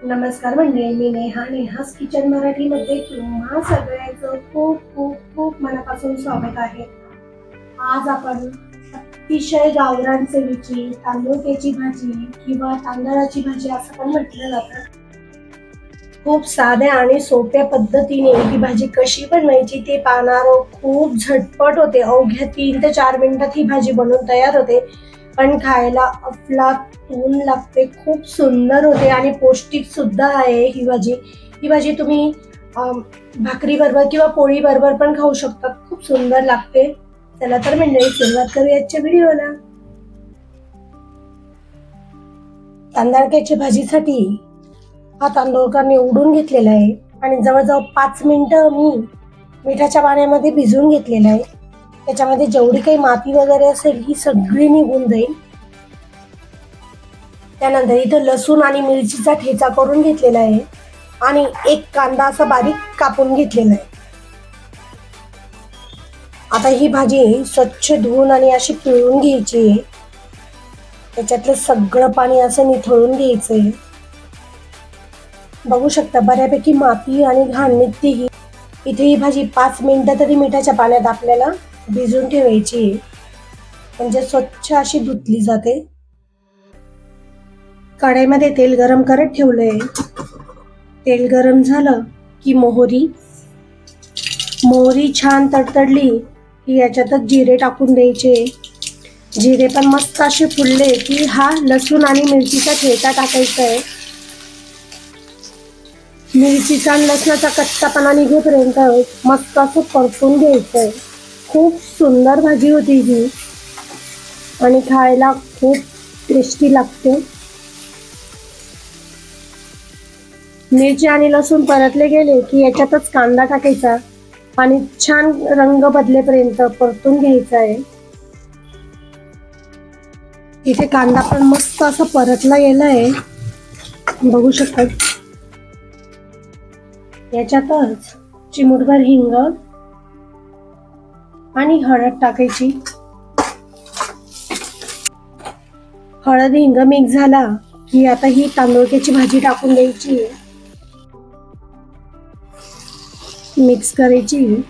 नमस्कार मंडळी, मी नेहास किचन मराठीमध्ये तुम्हा सगळ्यांचं खूप खूप खूप मनापासून स्वागत आहे. आज आपण अतिशय गावरान चवीची तांदूळक्याची भाजी किंवा तांदळाची भाजी असं पण म्हटलं जातं. खूप साध्या आणि सोप्या पद्धतीने ही भाजी कशी बनवायची ते पाहणार आहोत. खूप झटपट होते, अवघ्या 3 ते 4 मिनिटात ही भाजी बनवून तयार होते. पण खायला अफलातून लागते, खूप सुंदर होते आणि पौष्टिक सुद्धा आहे ही भाजी. ही भाजी तुम्ही भाकरी बरोबर किंवा पोळी बरोबर पण खाऊ शकता, खूप सुंदर लागते. चला तर मंडळी, सुरुवात करूया आजच्या व्हिडिओला. तांदळक्याची भाजीसाठी हा तांदूळ का निवडून घेतलेला आहे आणि जवळजवळ 5 मिनिटं मी मिठाच्या पाण्यामध्ये भिजवून घेतलेलं आहे. त्याच्यामध्ये जेवढी काही माती वगैरे असेल ही सगळी निघून जाईल. त्यानंतर इथं लसूण आणि मिरचीचा ठेचा करून घेतलेला आहे आणि एक कांदा असा बारीक कापून घेतलेला आहे. आता ही भाजी स्वच्छ धुवून आणि अशी पिळून घ्यायची आहे. त्याच्यातलं सगळं पाणी असं निथळून घ्यायचंय. बघू शकता बऱ्यापैकी माती आणि घाण निघते. इथे ही भाजी 5 मिनिटं तरी मिठाच्या पाण्यात आपल्याला भिजून ठेवायची आहे, म्हणजे स्वच्छ अशी धुतली जाते. कढईमध्ये तेल गरम करत ठेवलंय. तेल गरम झालं की मोहरी छान तडतडली की याच्यातच जिरे टाकून द्यायचे. जिरे पण मस्त असे फुलले की हा लसूण आणि मिरचीचा ठेचा टाकायचा आहे. मिरचीचा आणि लसणाचा कच्चापणा निघेपर्यंत मस्त असं परतून घ्यायचं आहे. खूप सुंदर भाजी होती ही आणि खायला खूप टेस्टी लागते. मिरची आणि लसूण परतले गेले की याच्यातच कांदा टाकायचा आणि छान रंग बदलेपर्यंत परतून घ्यायचा आहे. इथे कांदा पण मस्त असा परतला गेला आहे, बघू शकता. याच्यातच चिमूटभर हिंग आणि हळद टाकायची. हळद हिंग मिक्स झाला की आता ही तांदूळक्याची भाजी टाकून द्यायची, मिक्स करायची.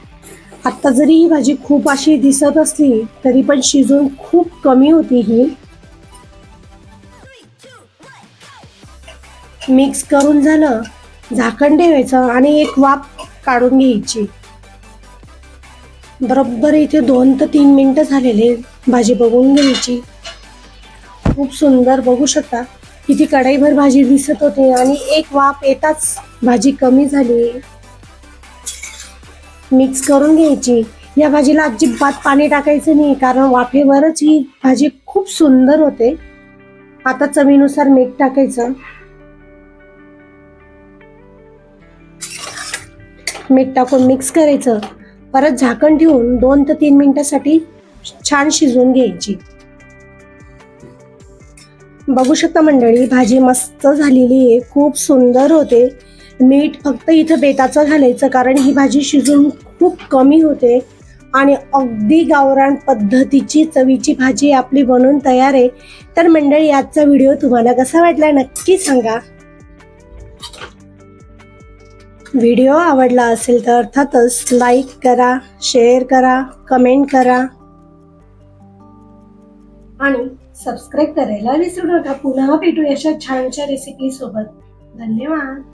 आता जरी ही भाजी खूप अशी दिसत असली तरी पण शिजून खूप कमी होती. ही मिक्स करून झालं, झाकण ठेवायचं आणि एक वाफ काढून घ्यायची. बरोबर इथे 2 ते 3 मिनिटं झालेले. भाजी बघून घ्यायची. खूप सुंदर, बघू शकता किती कढईभर भाजी दिसत होती आणि एक वाफ येताच भाजी कमी झाली. मिक्स करून घ्यायची. या भाजीला अजिबात पाणी टाकायचं नाही, कारण वाफेवरच ही भाजी खूप सुंदर होते. आता चवीनुसार मीठ टाकायचं. मीठ टाकून मिक्स करायचं. परत झाकण ठेवून 2 ते 3 मिनिटासाठी छान शिजवून घ्यायची. बघू शकता मंडळी, भाजी मस्त झालेली आहे, खूप सुंदर होते. मीठ फक्त इथं बेताचं घालायचं, कारण ही भाजी शिजून खूप कमी होते आणि अगदी गावरान पद्धतीची चवीची भाजी आपली बनून तयार आहे. तर मंडळी, आजचा व्हिडिओ तुम्हाला कसा वाटला नक्की सांगा. व्हिडिओ आवडला असेल तर अर्थातच लाईक करा, शेअर करा, कमेंट करा आणि सबस्क्राईब करायला विसरू नका. पुन्हा भेटू अशा छानशा रेसिपी सोबत. धन्यवाद.